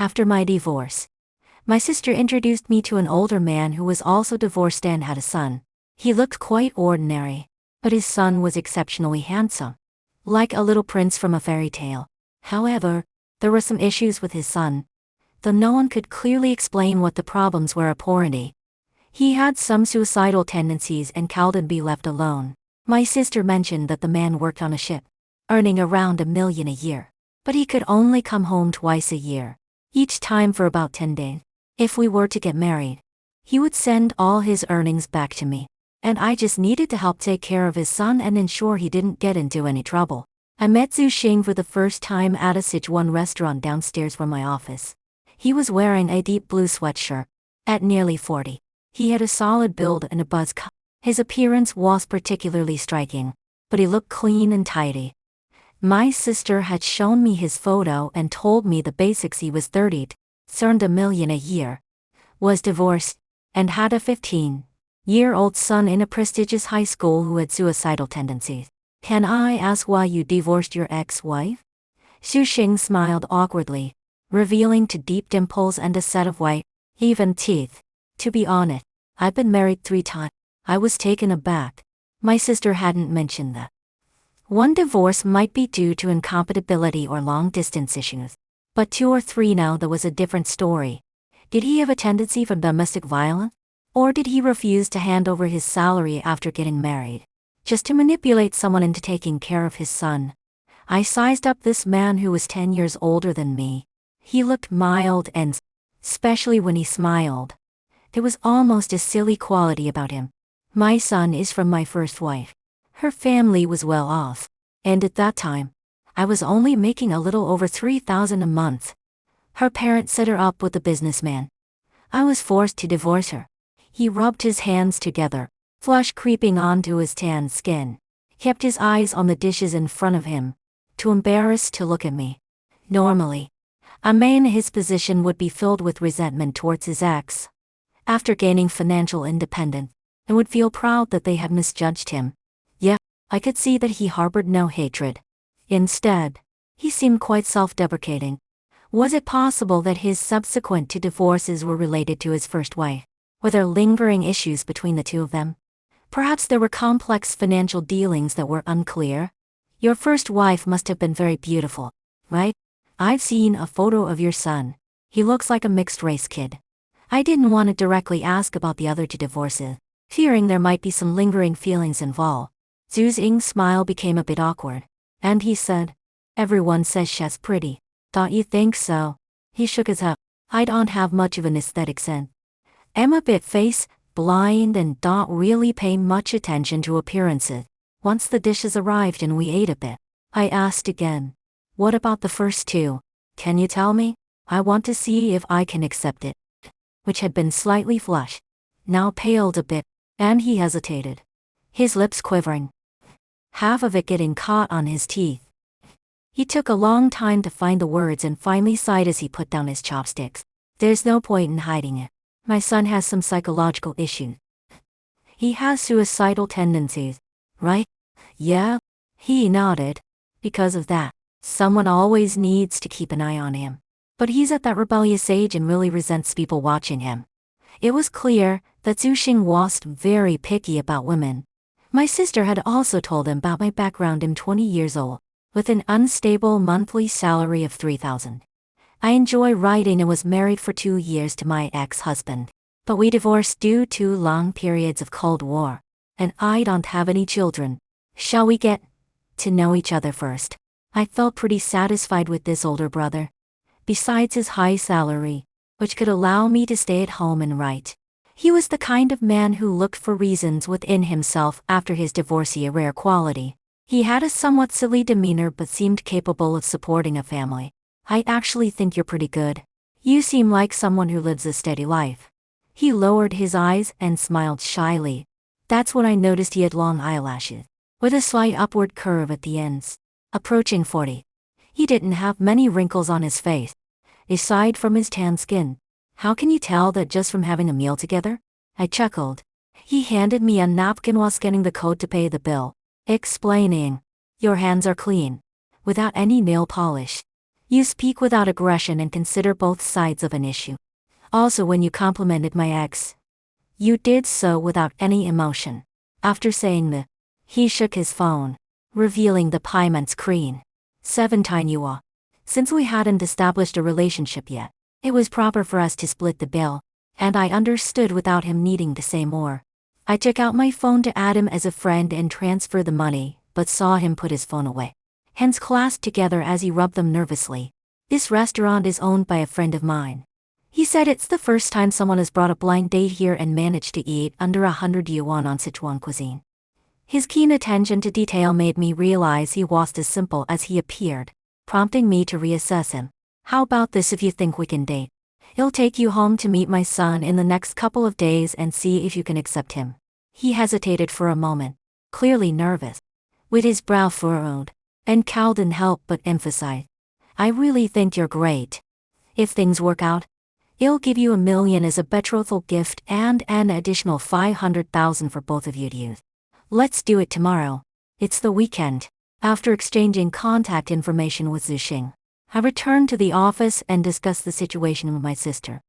After my divorce, my sister introduced me to an older man who was also divorced and had a son. He looked quite ordinary, but his son was exceptionally handsome, like a little prince from a fairy tale. However, there were some issues with his son, though no one could clearly explain what the problems were apparently. He had some suicidal tendencies and couldn't be left alone. My sister mentioned that the man worked on a ship, earning around $1 million a year, but he could only come home twice a year, each time for about 10 days. If we were to get married, he would send all his earnings back to me, and I just needed to help take care of his son and ensure he didn't get into any trouble. I met Zhu Xing for the first time at a Sichuan restaurant downstairs from my office. He was wearing a deep blue sweatshirt. At nearly 40, he had a solid build and a buzz cut. His appearance was particularly striking, but he looked clean and tidy. My sister had shown me his photo and told me the basics. He was 30, earned $1 million a year, was divorced, and had a 15-year-old son in a prestigious high school who had suicidal tendencies. Can I ask why you divorced your ex-wife? Zhu Xing smiled awkwardly, revealing two deep dimples and a set of white, even teeth. To be honest, I've been married 3 times. I was taken aback. My sister hadn't mentioned that one divorce might be due to incompatibility or long-distance issues, but 2 or 3 now. That was a different story. Did he have a tendency for domestic violence? Or did he refuse to hand over his salary after getting married, just to manipulate someone into taking care of his son? I sized up this man who was 10 years older than me. He looked mild and, especially when he smiled, there was almost a silly quality about him. My son is from my first wife. Her family was well off, and at that time, I was only making a little over $3,000 a month. Her parents set her up with a businessman. I was forced to divorce her. He rubbed his hands together, flush creeping onto his tan skin, kept his eyes on the dishes in front of him, too embarrassed to look at me. Normally, a man in his position would be filled with resentment towards his ex, after gaining financial independence, and would feel proud that they had misjudged him. Yeah, I could see that he harbored no hatred. Instead, he seemed quite self-deprecating. Was it possible that his subsequent 2 divorces were related to his first wife? Were there lingering issues between the 2 of them? Perhaps there were complex financial dealings that were unclear. Your first wife must have been very beautiful, right? I've seen a photo of your son. He looks like a mixed-race kid. I didn't want to directly ask about the other 2 divorces, fearing there might be some lingering feelings involved. Zhu Xing's smile became a bit awkward, and he said, "Everyone says she's pretty. Don't you think so?" He shook his head. "I don't have much of an aesthetic sense. I'm a bit face blind and don't really pay much attention to appearances." Once the dishes arrived and we ate a bit, I asked again, "What about the first 2? Can you tell me? I want to see if I can accept it." Which had been slightly flushed, now paled a bit, and he hesitated, his lips quivering, half of it getting caught on his teeth. He took a long time to find the words and finally sighed as he put down his chopsticks. "There's no point in hiding it. My son has some psychological issues. He has suicidal tendencies, right?" "Yeah," he nodded. "Because of that, someone always needs to keep an eye on him. But he's at that rebellious age and really resents people watching him." It was clear that Zhu Xing was very picky about women. My sister had also told him about my background. I'm 20 years old, with an unstable monthly salary of $3,000. I enjoy writing and was married for 2 years to my ex-husband, but we divorced due to long periods of Cold War, and I don't have any children. Shall we get to know each other first? I felt pretty satisfied with this older brother. Besides his high salary, which could allow me to stay at home and write, he was the kind of man who looked for reasons within himself after his divorce, a rare quality. He had a somewhat silly demeanor but seemed capable of supporting a family. "I actually think you're pretty good. You seem like someone who lives a steady life." He lowered his eyes and smiled shyly. That's when I noticed he had long eyelashes, with a slight upward curve at the ends. Approaching 40, he didn't have many wrinkles on his face, aside from his tan skin. "How can you tell that just from having a meal together?" I chuckled. He handed me a napkin while scanning the code to pay the bill, explaining, "Your hands are clean, without any nail polish. You speak without aggression and consider both sides of an issue. Also, when you complimented my ex, you did so without any emotion. After saying the, he shook his phone, revealing the payment screen. 17 yuan. Since we hadn't established a relationship yet, it was proper for us to split the bill, and I understood without him needing to say more. I took out my phone to add him as a friend and transfer the money, but saw him put his phone away. Hands clasped together as he rubbed them nervously. This restaurant is owned by a friend of mine. He said it's the first time someone has brought a blind date here and managed to eat under 100 yuan on Sichuan cuisine. His keen attention to detail made me realize he wasn't as simple as he appeared, prompting me to reassess him. How about this if you think we can date? He'll take you home to meet my son in the next couple of days and see if you can accept him. He hesitated for a moment, clearly nervous, with his brow furrowed, and Cal didn't help but emphasize, I really think you're great. If things work out, he'll give you $1 million as a betrothal gift and an additional 500,000 for both of you to use. Let's do it tomorrow. It's the weekend. After exchanging contact information with Zixing, I returned to the office and discussed the situation with my sister.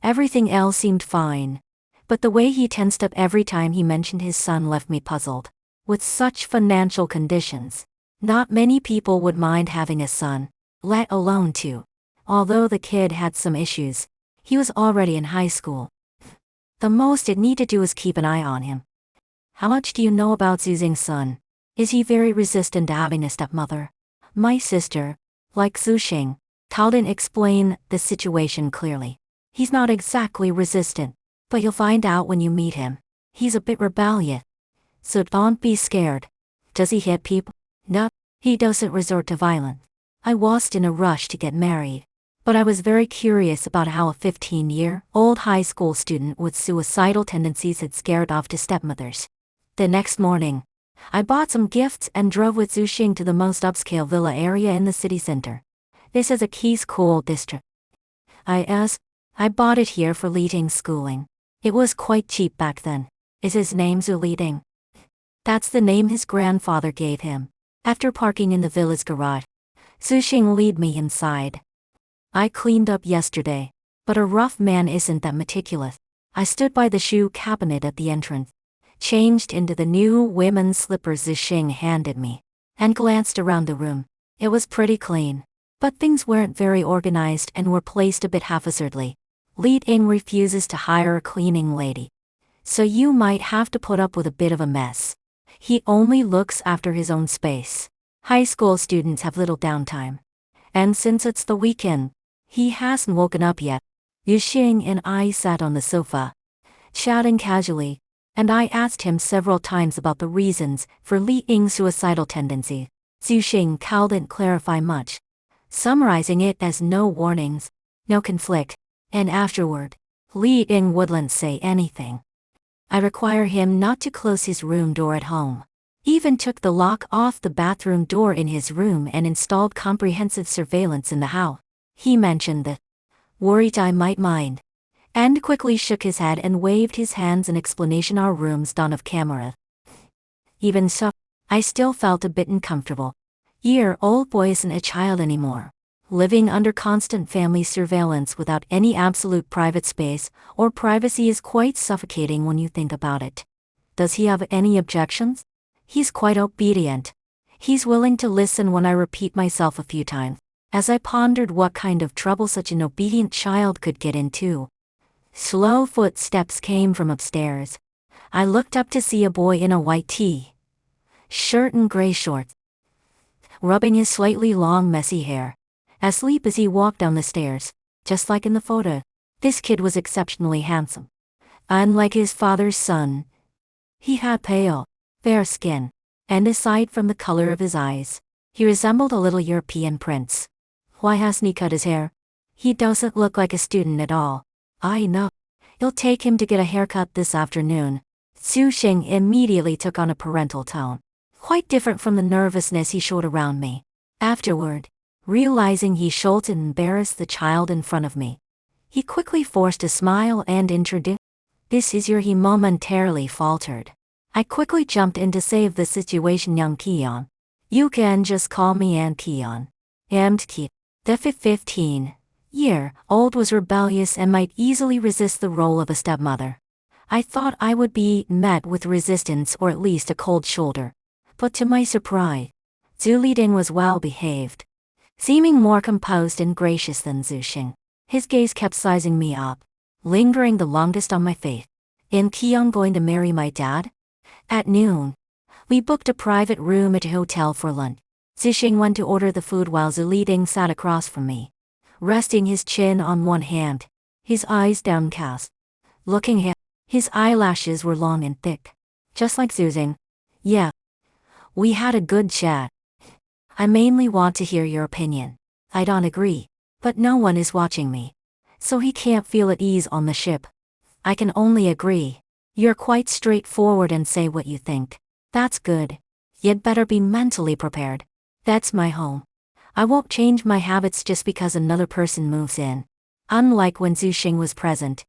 Everything else seemed fine, but the way he tensed up every time he mentioned his son left me puzzled. With such financial conditions, not many people would mind having a son, let alone two. Although the kid had some issues, he was already in high school. The most it needed to do was keep an eye on him. How much do you know about Zixing's son? Is he very resistant to having a stepmother? My sister, like Zixing, didn't explain the situation clearly. He's not exactly resistant, but you'll find out when you meet him. He's a bit rebellious. So don't be scared. Does he hit people? No, he doesn't resort to violence. I wasn't in a rush to get married, but I was very curious about how a 15-year-old high school student with suicidal tendencies had scared off to stepmothers. The next morning, I bought some gifts and drove with Zixing to the most upscale villa area in the city center. This is a key school district. I bought it here for Li Ting's schooling. It was quite cheap back then. Is his name Zhu Li Ting? That's the name his grandfather gave him. After parking in the villa's garage, Zixing led me inside. I cleaned up yesterday, but a rough man isn't that meticulous. I stood by the shoe cabinet at the entrance, changed into the new women's slippers Zixing handed me, and glanced around the room. It was pretty clean, but things weren't very organized and were placed a bit haphazardly. Li Ting refuses to hire a cleaning lady, so you might have to put up with a bit of a mess. He only looks after his own space. High school students have little downtime, and since it's the weekend, he hasn't woken up yet. Zixing and I sat on the sofa, chatting casually, and I asked him several times about the reasons for Li Ying's suicidal tendency. Zixing didn't clarify much, summarizing it as no warnings, no conflict, and afterward, Li Ying wouldn't say anything. I require him not to close his room door at home. Even took the lock off the bathroom door in his room and installed comprehensive surveillance in the house. He mentioned that, worried I might mind, and quickly shook his head and waved his hands in explanation our rooms done off camera. Even so, I still felt a bit uncomfortable. Year-old boy isn't a child anymore, living under constant family surveillance without any absolute private space or privacy is quite suffocating when you think about it. Does he have any objections? He's quite obedient. He's willing to listen when I repeat myself a few times. As I pondered what kind of trouble such an obedient child could get into, slow footsteps came from upstairs. I looked up to see a boy in a white shirt and gray shorts, rubbing his slightly long messy hair, asleep as he walked down the stairs. Just like in the photo, this kid was exceptionally handsome. Unlike his father's son, he had pale, fair skin, and aside from the color of his eyes, he resembled a little European prince. Why hasn't he cut his hair? He doesn't look like a student at all. I know. You'll take him to get a haircut this afternoon. Zixing immediately took on a parental tone, quite different from the nervousness he showed around me. Afterward, realizing he shouldn't embarrass the child in front of me, he quickly forced a smile and introduced, "This is your," he momentarily faltered. I quickly jumped in to save the situation. "Young Keon. You can just call me Aunt Keon." "Aunt Keon." The 15-year-old was rebellious and might easily resist the role of a stepmother. I thought I would be met with resistance or at least a cold shoulder. But to my surprise, Zhu Liding was well behaved, seeming more composed and gracious than Zhu Xing. His gaze kept sizing me up, lingering the longest on my face. "In Qiang going to marry my dad?" At noon, we booked a private room at a hotel for lunch. Zhu Xing went to order the food while Zhu Liding sat across from me, resting his chin on one hand, his eyes downcast. Looking at his eyelashes were long and thick, just like Zhu Xing. "Yeah. We had a good chat. I mainly want to hear your opinion. I don't agree, but no one is watching me, so he can't feel at ease on the ship. I can only agree. You're quite straightforward and say what you think. That's good. You'd better be mentally prepared. That's my home. I won't change my habits just because another person moves in." Unlike when Zhu Xing was present,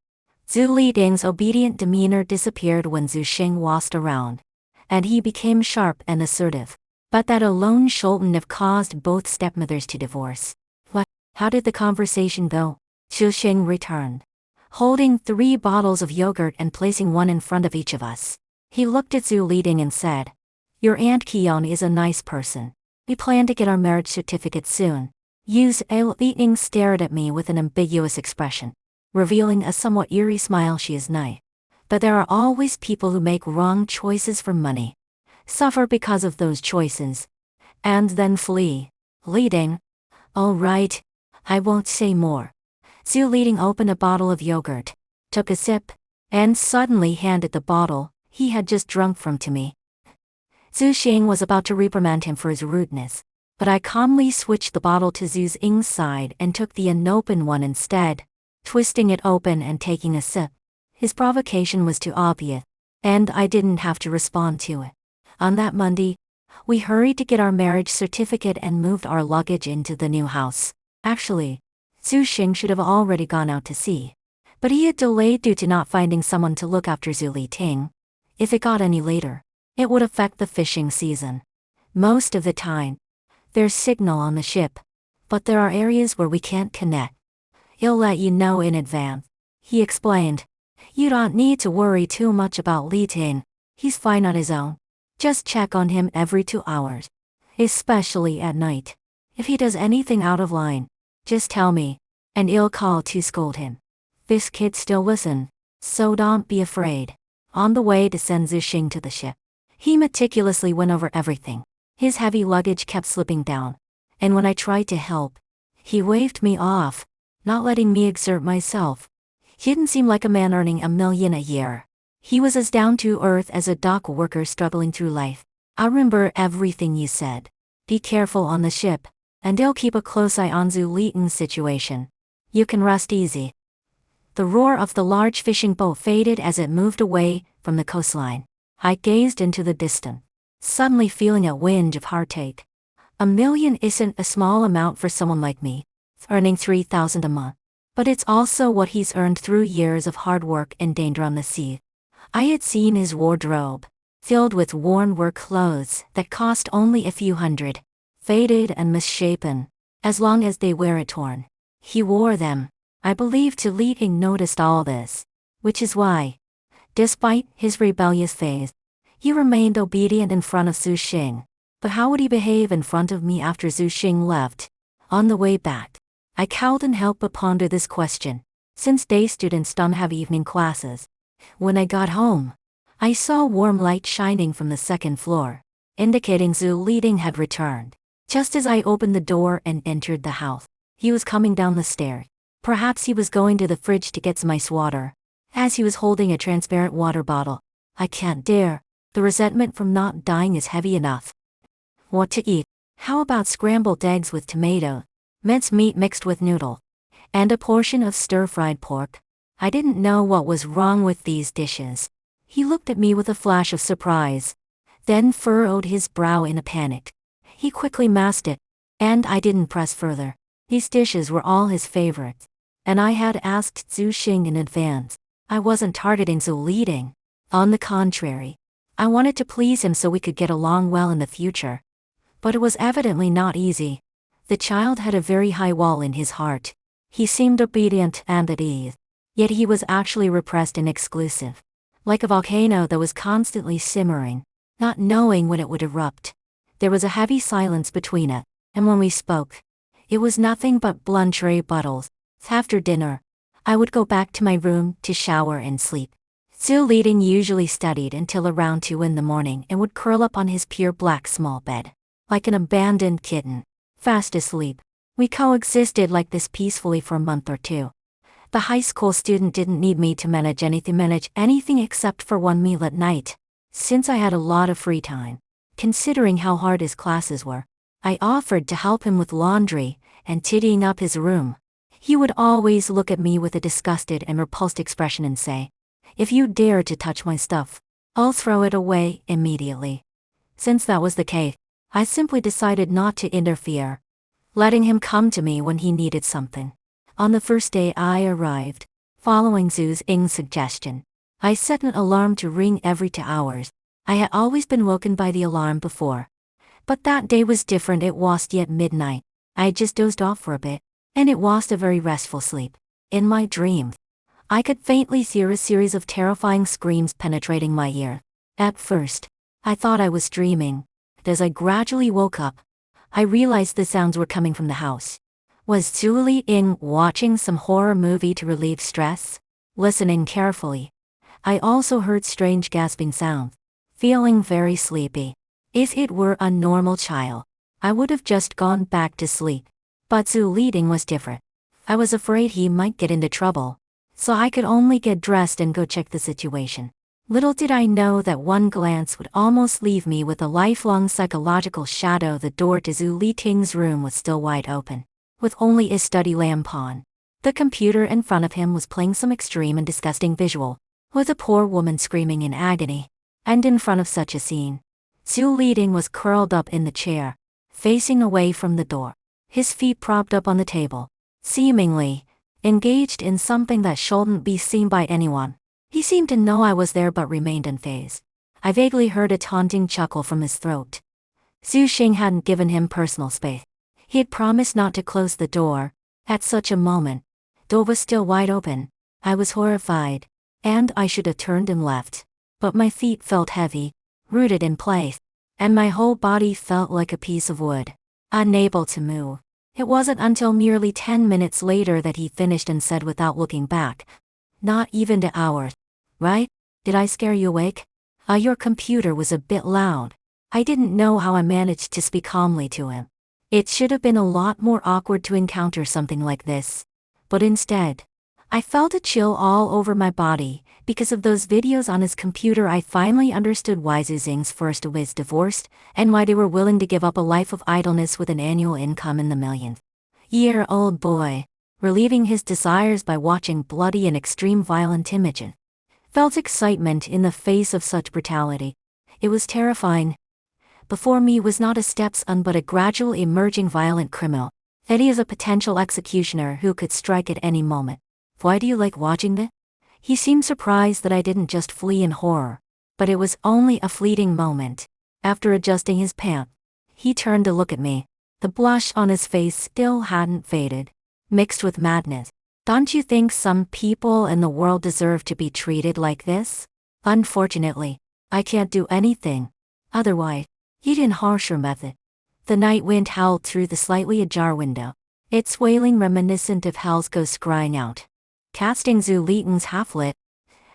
Zhu Liding's obedient demeanor disappeared when Zhu Xing waltzed around, and he became sharp and assertive. But that alone shouldn't have caused both stepmothers to divorce. "What? How did the conversation go?" Zhu Xing returned, holding 3 bottles of yogurt and placing one in front of each of us. He looked at Zhu Liding and said, "Your Aunt Qian is a nice person. We plan to get our marriage certificate soon." Zhu Liding stared at me with an ambiguous expression, revealing a somewhat eerie smile. "She is nice. But there are always people who make wrong choices for money, suffer because of those choices, and then flee." "Liding. All right. I won't say more." Zhu Liding opened a bottle of yogurt, took a sip, and suddenly handed the bottle he had just drunk from to me. Zhu Xing was about to reprimand him for his rudeness, but I calmly switched the bottle to Zhu Xing's side and took the unopened one instead, twisting it open and taking a sip. His provocation was too obvious, and I didn't have to respond to it. On that Monday, we hurried to get our marriage certificate and moved our luggage into the new house. Actually, Zhu Xing should have already gone out to sea, but he had delayed due to not finding someone to look after Zhu Liding. If it got any later, it would affect the fishing season. Most of the time, there's signal on the ship, but there are areas where we can't connect. He'll let you know in advance," he explained. "You don't need to worry too much about Liding. He's fine on his own. Just check on him every 2 hours, especially at night. If he does anything out of line, just tell me, and I'll call to scold him. This kid still listen, so don't be afraid." On the way to send Zhu Xing to the ship, he meticulously went over everything. His heavy luggage kept slipping down, and when I tried to help, he waved me off, not letting me exert myself. He didn't seem like a man earning $1 million a year. He was as down to earth as a dock worker struggling through life. "I remember everything you said. Be careful on the ship, and I'll keep a close eye on Zhu Liding's situation. You can rest easy." The roar of the large fishing boat faded as it moved away from the coastline. I gazed into the distance, suddenly feeling a whinge of heartache. $1 million isn't a small amount for someone like me, earning $3,000 a month. But it's also what he's earned through years of hard work and danger on the sea. I had seen his wardrobe, filled with worn work clothes that cost only a few hundred, faded and misshapen. As long as they weren't torn, he wore them. I believe Zhu Liding noticed all this, which is why, despite his rebellious phase, he remained obedient in front of Zhu Xing. But how would he behave in front of me after Zhu Xing left? On the way back, I couldn't help but ponder this question, since day students don't have evening classes. When I got home, I saw warm light shining from the second floor, indicating Zhu Liding had returned. Just as I opened the door and entered the house, he was coming down the stairs. Perhaps he was going to the fridge to get some ice water, as he was holding a transparent water bottle. I can't dare. The resentment from not dying is heavy enough. What to eat? How about scrambled eggs with tomato, minced meat mixed with noodle, and a portion of stir-fried pork? I didn't know what was wrong with these dishes. He looked at me with a flash of surprise, then furrowed his brow in a panic. He quickly masked it, and I didn't press further. These dishes were all his favorites, and I had asked Zhu Xing in advance. I wasn't targeting Zhu Liding. On the contrary, I wanted to please him so we could get along well in the future. But it was evidently not easy. The child had a very high wall in his heart. He seemed obedient and at ease. Yet he was actually repressed and exclusive. Like a volcano that was constantly simmering, not knowing when it would erupt. There was a heavy silence between it, and when we spoke, it was nothing but blunt rebuttals. After dinner, I would go back to my room to shower and sleep. Zhu Liting usually studied until around 2 in the morning and would curl up on his pure black small bed, like an abandoned kitten, fast asleep. We coexisted like this peacefully for a month or two. The high school student didn't need me to manage anything except for one meal at night. Since I had a lot of free time, considering how hard his classes were, I offered to help him with laundry and tidying up his room. He would always look at me with a disgusted and repulsed expression and say, "If you dare to touch my stuff, I'll throw it away immediately." Since that was the case, I simply decided not to interfere, letting him come to me when he needed something. On the first day I arrived, following Zhu Ying's suggestion, I set an alarm to ring every 2 hours. I had always been woken by the alarm before. But that day was different. It was yet midnight. I had just dozed off for a bit, and it was a very restful sleep. In my dreams, I could faintly hear a series of terrifying screams penetrating my ear. At first, I thought I was dreaming. But as I gradually woke up, I realized the sounds were coming from the house. Was Zhu Liting watching some horror movie to relieve stress? Listening carefully, I also heard strange gasping sounds. Feeling very sleepy. If it were a normal child, I would have just gone back to sleep. But Zhu Liting was different. I was afraid he might get into trouble, so I could only get dressed and go check the situation. Little did I know that one glance would almost leave me with a lifelong psychological shadow. The door to Zhu Liting's room was still wide open, with only a study lamp on. The computer in front of him was playing some extreme and disgusting visual, with a poor woman screaming in agony. And in front of such a scene, Zhu Liting was curled up in the chair, facing away from the door, his feet propped up on the table, seemingly engaged in something that shouldn't be seen by anyone. He seemed to know I was there but remained unfazed. I vaguely heard a taunting chuckle from his throat. Zhu Xing hadn't given him personal space. He had promised not to close the door. At such a moment, the door was still wide open. I was horrified, and I should have turned and left. But my feet felt heavy, rooted in place, and my whole body felt like a piece of wood, unable to move. It wasn't until nearly 10 minutes later that he finished and said without looking back, "Not even the hours, right? Did I scare you awake? Your computer was a bit loud." I didn't know how I managed to speak calmly to him. It should have been a lot more awkward to encounter something like this. But instead, I felt a chill all over my body. Because of those videos on his computer, I finally understood why Zhu Xing's first was divorced, and why they were willing to give up a life of idleness with an annual income in the millions. Year-old boy, relieving his desires by watching bloody and extreme violent images, felt excitement in the face of such brutality. It was terrifying. Before me was not a stepson but a gradual emerging violent criminal. Eddie is a potential executioner who could strike at any moment. "Why do you like watching this?" He seemed surprised that I didn't just flee in horror. But it was only a fleeting moment. After adjusting his pants, he turned to look at me. The blush on his face still hadn't faded, mixed with madness. "Don't you think some people in the world deserve to be treated like this? Unfortunately, I can't do anything otherwise." He in harsher method. The night wind howled through the slightly ajar window, its wailing reminiscent of hell's ghost crying out, casting Zhu Liting's half-lit,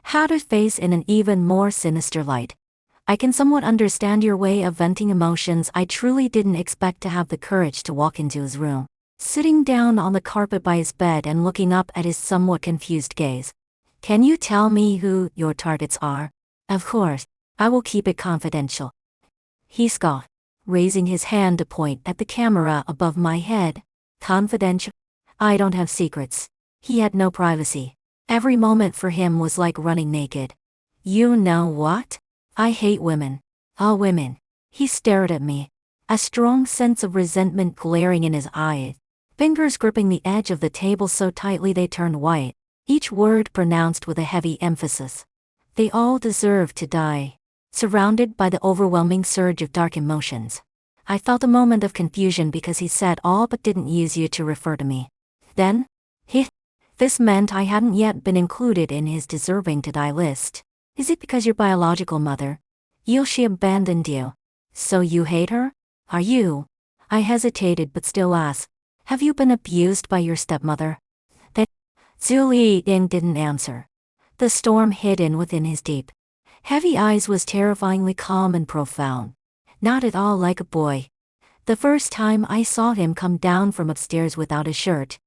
haggard face in an even more sinister light. "I can somewhat understand your way of venting emotions." I truly didn't expect to have the courage to walk into his room, sitting down on the carpet by his bed and looking up at his somewhat confused gaze. "Can you tell me who your targets are?" "Of course, I will keep it confidential." He scoffed, raising his hand to point at the camera above my head. "Confidential? I don't have secrets." He had no privacy. Every moment for him was like running naked. "You know what? I hate women. All women." He stared at me, a strong sense of resentment glaring in his eyes, fingers gripping the edge of the table so tightly they turned white, each word pronounced with a heavy emphasis. "They all deserve to die." Surrounded by the overwhelming surge of dark emotions, I felt a moment of confusion because he said all but didn't use you to refer to me. Then, this meant I hadn't yet been included in his deserving to die list. Is it because your biological mother, she abandoned you? So you hate her? Are you? I hesitated but still asked. Have you been abused by your stepmother? That Zhu Ying didn't answer. The storm hidden within his deep, heavy eyes was terrifyingly calm and profound. Not at all like a boy. The first time I saw him come down from upstairs without a shirt,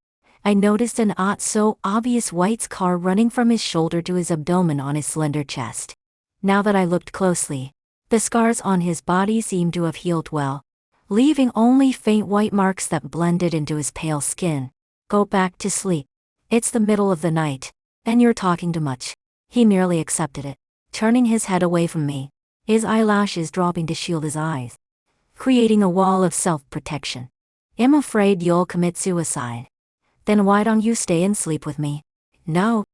I noticed an so obvious white scar running from his shoulder to his abdomen on his slender chest. Now that I looked closely, the scars on his body seemed to have healed well, leaving only faint white marks that blended into his pale skin. Go back to sleep. It's the middle of the night, and you're talking too much. He merely accepted it, turning his head away from me, his eyelashes dropping to shield his eyes, creating a wall of self-protection. I'm afraid you'll commit suicide. Then why don't you stay and sleep with me? No.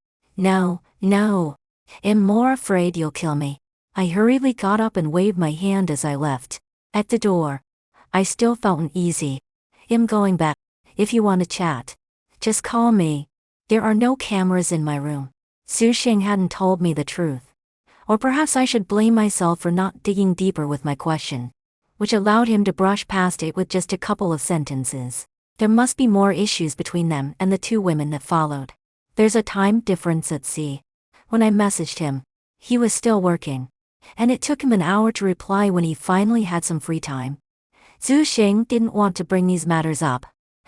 I'm more afraid you'll kill me. I hurriedly got up and waved my hand as I left. At the door, I still felt uneasy. I'm going back. If you want to chat, just call me. There are no cameras in my room. Su Xing hadn't told me the truth. Or perhaps I should blame myself for not digging deeper with my question, which allowed him to brush past it with just a couple of sentences. There must be more issues between them and the two women that followed. There's a time difference at sea. When I messaged him, he was still working, and it took him an hour to reply when he finally had some free time. Zhu Xing didn't want to bring these matters up,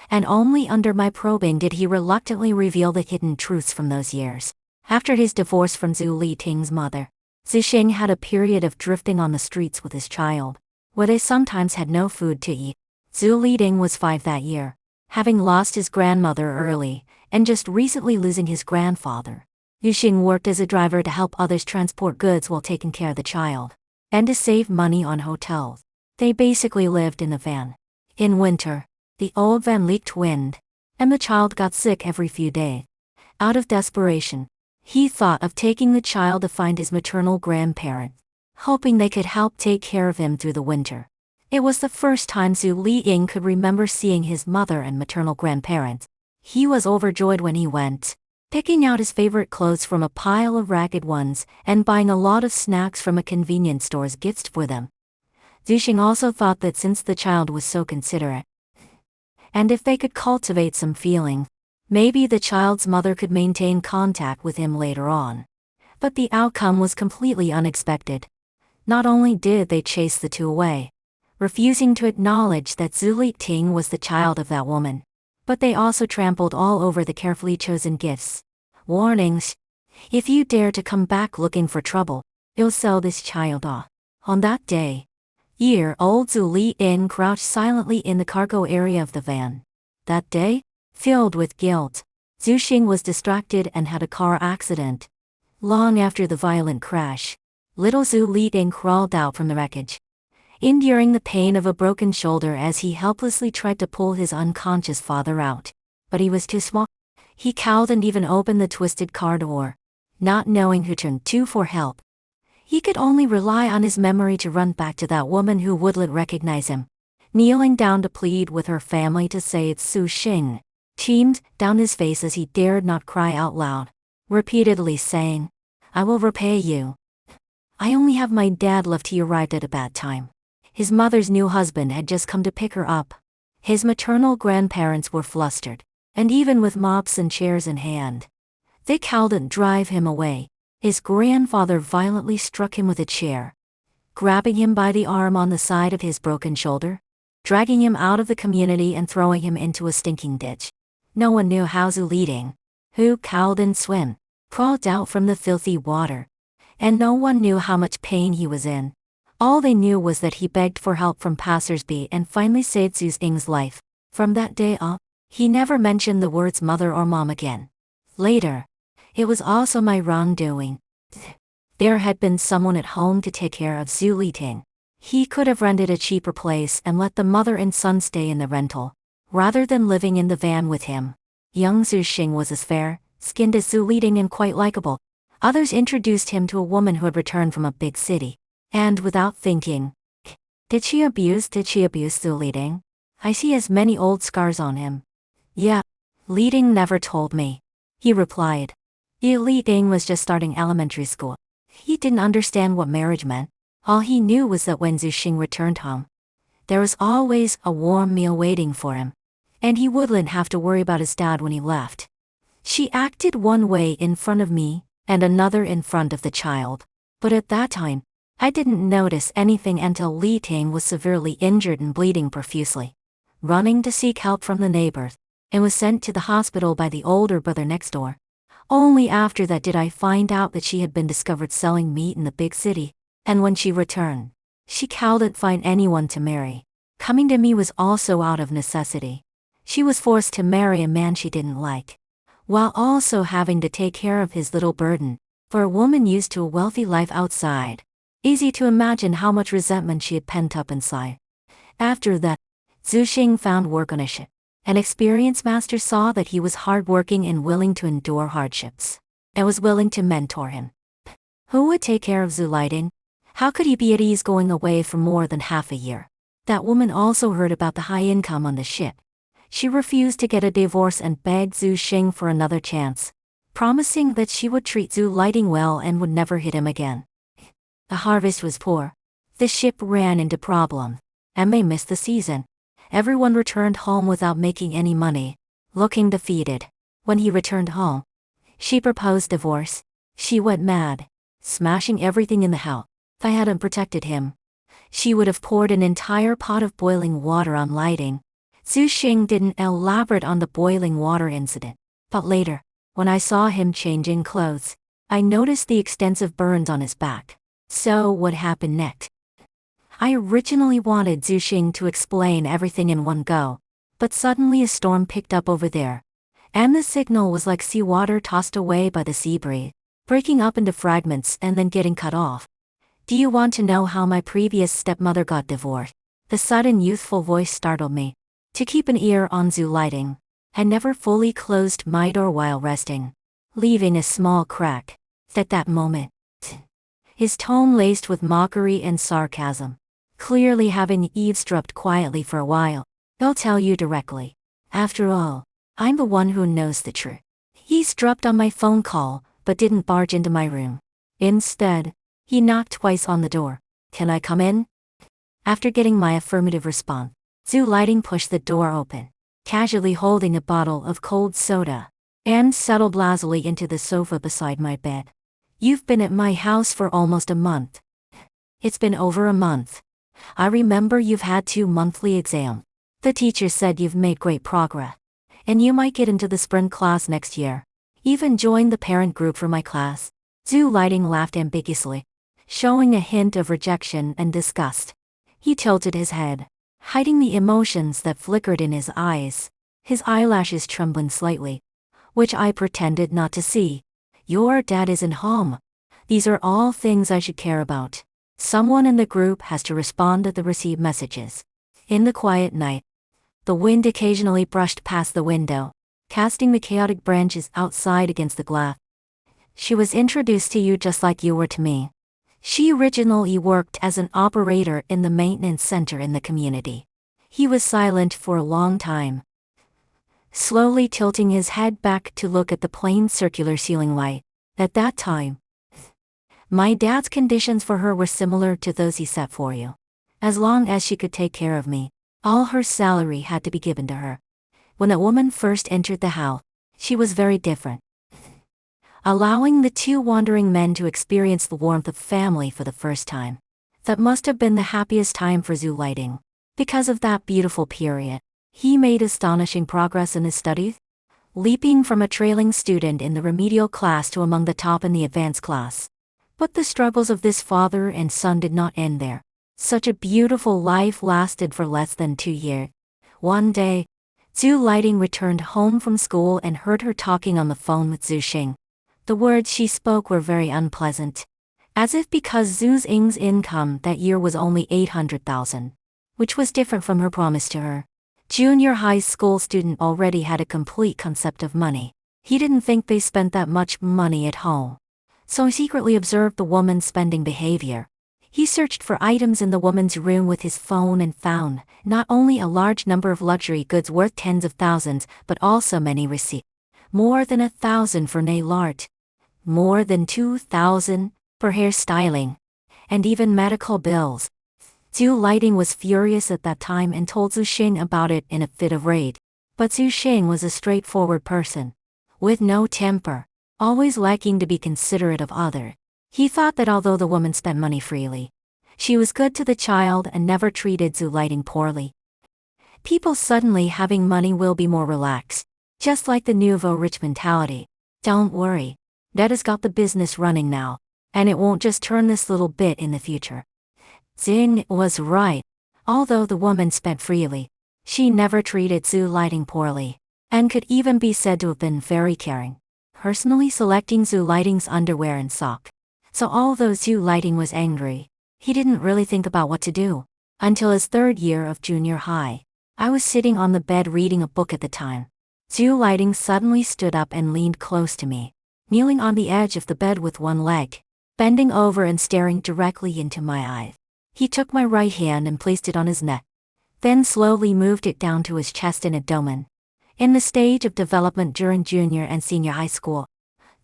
and only under my probing did he reluctantly reveal the hidden truths from those years. After his divorce from Zhu Liting's mother, Zhu Xing had a period of drifting on the streets with his child, where they sometimes had no food to eat. Zhu Liting was 5 that year, having lost his grandmother early, and just recently losing his grandfather. Yu Xing worked as a driver to help others transport goods while taking care of the child, and to save money on hotels. They basically lived in a van. In winter, the old van leaked wind, and the child got sick every few days. Out of desperation, he thought of taking the child to find his maternal grandparents, hoping they could help take care of him through the winter. It was the first time Zhu Liying could remember seeing his mother and maternal grandparents. He was overjoyed when he went, picking out his favorite clothes from a pile of ragged ones and buying a lot of snacks from a convenience store's gifts for them. Zhu Xing also thought that since the child was so considerate, and if they could cultivate some feeling, maybe the child's mother could maintain contact with him later on. But the outcome was completely unexpected. Not only did they chase the two away, refusing to acknowledge that Zhu Liting was the child of that woman, but they also trampled all over the carefully chosen gifts. Warnings: if you dare to come back looking for trouble, you'll sell this child off. On that day, year-old Zhu Liting crouched silently in the cargo area of the van. That day, filled with guilt, Zhu Xing was distracted and had a car accident. Long after the violent crash, little Zhu Liting crawled out from the wreckage, enduring the pain of a broken shoulder as he helplessly tried to pull his unconscious father out. But he was too small. He cowed and even opened the twisted car door, not knowing who to turn to for help. He could only rely on his memory to run back to that woman who wouldn't recognize him, kneeling down to plead with her family to say it's Su Xing, teamed down his face as he dared not cry out loud, repeatedly saying, "I will repay you. I only have my dad left. He arrived at a bad time. His mother's new husband had just come to pick her up. His maternal grandparents were flustered, and even with mops and chairs in hand, they cowed and drive him away. His grandfather violently struck him with a chair, grabbing him by the arm on the side of his broken shoulder, dragging him out of the community and throwing him into a stinking ditch. No one knew how Zhu Liting, who cowed and swam, crawled out from the filthy water, and no one knew how much pain he was in. All they knew was that he begged for help from passersby and finally saved Zhu Xing's life. From that day on, he never mentioned the words mother or mom again. Later, it was also my wrongdoing. There had been someone at home to take care of Zhu Liting. He could have rented a cheaper place and let the mother and son stay in the rental, rather than living in the van with him. Young Zhu Xing was as fair-skinned as Zhu Liting and quite likable. Others introduced him to a woman who had returned from a big city, and without thinking, Did she abuse Zhu Liting? I see as many old scars on him. Yeah. Liting never told me. He replied. Liting was just starting elementary school. He didn't understand what marriage meant. All he knew was that when Zhu Xing returned home, there was always a warm meal waiting for him. And he wouldn't have to worry about his dad when he left. She acted one way in front of me, and another in front of the child. But at that time, I didn't notice anything until Li Ting was severely injured and bleeding profusely, running to seek help from the neighbors, and was sent to the hospital by the older brother next door. Only after that did I find out that she had been discovered selling meat in the big city, and when she returned, she couldn't find anyone to marry. Coming to me was also out of necessity. She was forced to marry a man she didn't like, while also having to take care of his little burden. For a woman used to a wealthy life outside, easy to imagine how much resentment she had pent up inside. After that, Zhu Xing found work on a ship. An experienced master saw that he was hardworking and willing to endure hardships, and was willing to mentor him. Who would take care of Zhu Liting? How could he be at ease going away for more than half a year? That woman also heard about the high income on the ship. She refused to get a divorce and begged Zhu Xing for another chance, promising that she would treat Zhu Liting well and would never hit him again. The harvest was poor. The ship ran into problems, and they missed the season. Everyone returned home without making any money, looking defeated. When he returned home, she proposed divorce. She went mad, smashing everything in the house. If I hadn't protected him, she would have poured an entire pot of boiling water on Liting. Zhu Xing didn't elaborate on the boiling water incident, but later, when I saw him changing clothes, I noticed the extensive burns on his back. So what happened next? I originally wanted Zhu Xing to explain everything in one go, but suddenly a storm picked up over there, and the signal was like seawater tossed away by the sea breeze, breaking up into fragments and then getting cut off. Do you want to know how my previous stepmother got divorced? The sudden youthful voice startled me. To keep an ear on Zhu Liting, I never fully closed my door while resting, leaving a small crack. At that moment, his tone laced with mockery and sarcasm. Clearly having eavesdropped quietly for a while, I'll tell you directly. After all, I'm the one who knows the truth. He eavesdropped on my phone call, but didn't barge into my room. Instead, he knocked twice on the door. Can I come in? After getting my affirmative response, Zhu Liting pushed the door open, casually holding a bottle of cold soda, and settled lazily into the sofa beside my bed. You've been at my house for almost a month. It's been over a month. I remember you've had 2 monthly exams. The teacher said you've made great progress, and you might get into the spring class next year. Even join the parent group for my class. Zhu Liting laughed ambiguously, showing a hint of rejection and disgust. He tilted his head, hiding the emotions that flickered in his eyes, his eyelashes trembling slightly, which I pretended not to see. Your dad isn't home. These are all things I should care about. Someone in the group has to respond to the received messages. In the quiet night, the wind occasionally brushed past the window, casting the chaotic branches outside against the glass. She was introduced to you just like you were to me. She originally worked as an operator in the maintenance center in the community. He was silent for a long time, slowly tilting his head back to look at the plain circular ceiling light. At that time, my dad's conditions for her were similar to those he set for you. As long as she could take care of me, all her salary had to be given to her. When a woman first entered the house, she was very different, allowing the 2 wandering men to experience the warmth of family for the first time. That must have been the happiest time for Zhu Liting. Because of that beautiful period, he made astonishing progress in his studies, leaping from a trailing student in the remedial class to among the top in the advanced class. But the struggles of this father and son did not end there. Such a beautiful life lasted for less than 2 years. One day, Zhu Liting returned home from school and heard her talking on the phone with Zhu Xing. The words she spoke were very unpleasant, as if because Zhu Xing's income that year was only 800,000, which was different from her promise to her. Junior high school student already had a complete concept of money. He didn't think they spent that much money at home, so he secretly observed the woman's spending behavior. He searched for items in the woman's room with his phone and found not only a large number of luxury goods worth tens of thousands, but also many receipts. More than 1,000 for nail art. More than 2,000 for hairstyling. And even medical bills. Zhu Lighting was furious at that time and told Zhu Xing about it in a fit of rage. But Zhu Xing was a straightforward person. With no temper. Always liking to be considerate of others. He thought that although the woman spent money freely, she was good to the child and never treated Zhu Lighting poorly. People suddenly having money will be more relaxed. Just like the nouveau rich mentality. Don't worry. Dad has got the business running now. And it won't just turn this little bit in the future. Zing was right. Although the woman spent freely, she never treated Zhu Lighting poorly, and could even be said to have been very caring, personally selecting Zhu Lighting's underwear and sock. So although Zhu Lighting was angry, he didn't really think about what to do. Until his third year of junior high. I was sitting on the bed reading a book at the time. Zhu Lighting suddenly stood up and leaned close to me, kneeling on the edge of the bed with one leg, bending over and staring directly into my eyes. He took my right hand and placed it on his neck, then slowly moved it down to his chest and abdomen. In the stage of development during junior and senior high school,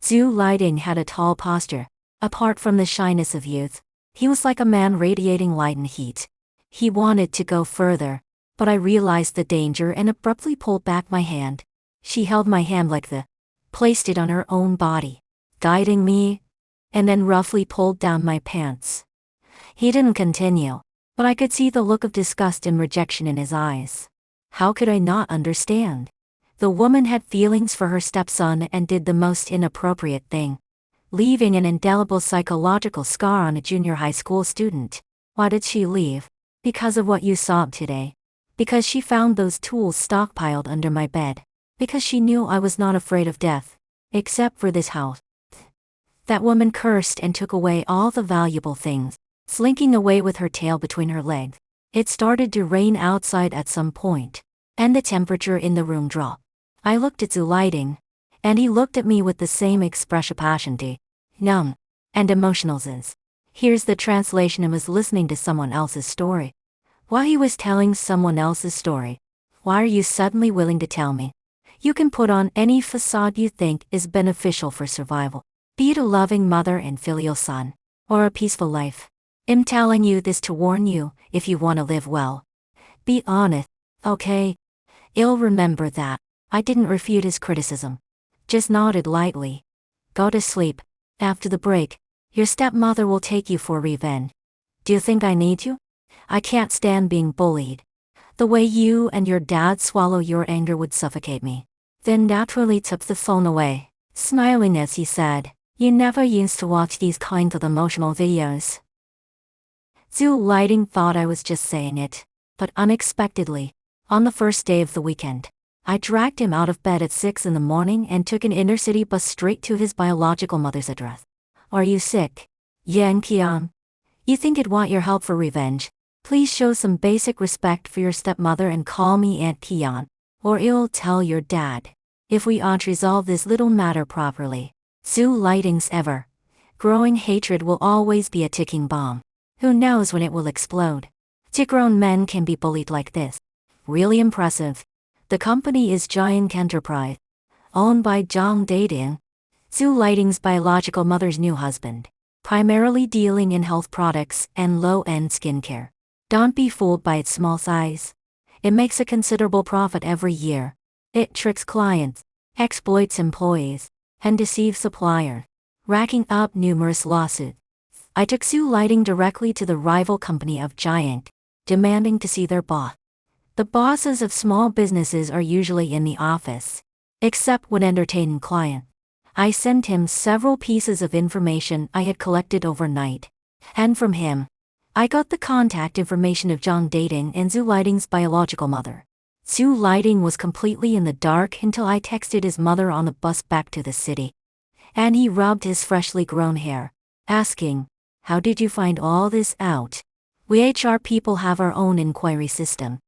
Zhu Lighting had a tall posture. Apart from the shyness of youth, he was like a man radiating light and heat. He wanted to go further, but I realized the danger and abruptly pulled back my hand. She held my hand like this, placed it on her own body, guiding me, and then roughly pulled down my pants. He didn't continue, but I could see the look of disgust and rejection in his eyes. How could I not understand? The woman had feelings for her stepson and did the most inappropriate thing, leaving an indelible psychological scar on a junior high school student. Why did she leave? Because of what you saw today. Because she found those tools stockpiled under my bed. Because she knew I was not afraid of death. Except for this house. That woman cursed and took away all the valuable things, slinking away with her tail between her legs. It started to rain outside at some point, and the temperature in the room dropped. I looked at Zhu Lighting, and he looked at me with the same expression, passion, numb, and emotional. Here's the translation: I was listening to someone else's story. While he was telling someone else's story, why are you suddenly willing to tell me? You can put on any facade you think is beneficial for survival, be it a loving mother and filial son, or a peaceful life. I'm telling you this to warn you, if you want to live well. Be honest, okay? I'll remember that. I didn't refute his criticism. Just nodded lightly. Go to sleep. After the break, your stepmother will take you for revenge. Do you think I need you? I can't stand being bullied. The way you and your dad swallow your anger would suffocate me. Then naturally took the phone away, smiling as he said, you never used to watch these kinds of emotional videos. Zhu Lighting thought I was just saying it, but unexpectedly, on the first day of the weekend, I dragged him out of bed at 6 in the morning and took an intercity bus straight to his biological mother's address. Are you sick? Yan Qian. You think I'd want your help for revenge? Please show some basic respect for your stepmother and call me Aunt Qian, or I'll tell your dad. If we aren't resolve this little matter properly, Zhu Lighting's ever growing hatred will always be a ticking bomb. Who knows when it will explode? Grown men can be bullied like this. Really impressive. The company is Giant Enterprise, owned by Zhang Dating, Zhu Lighting's biological mother's new husband, primarily dealing in health products and low-end skincare. Don't be fooled by its small size. It makes a considerable profit every year. It tricks clients, exploits employees, and deceives suppliers, racking up numerous lawsuits. I took Zhu Lighting directly to the rival company of Giant, demanding to see their boss. The bosses of small businesses are usually in the office, except when entertaining clients. I sent him several pieces of information I had collected overnight, and from him, I got the contact information of Zhang Dating and Zhu Lighting's biological mother. Zhu Lighting was completely in the dark until I texted his mother on the bus back to the city. And he rubbed his freshly grown hair, asking, how did you find all this out? We HR people have our own inquiry system.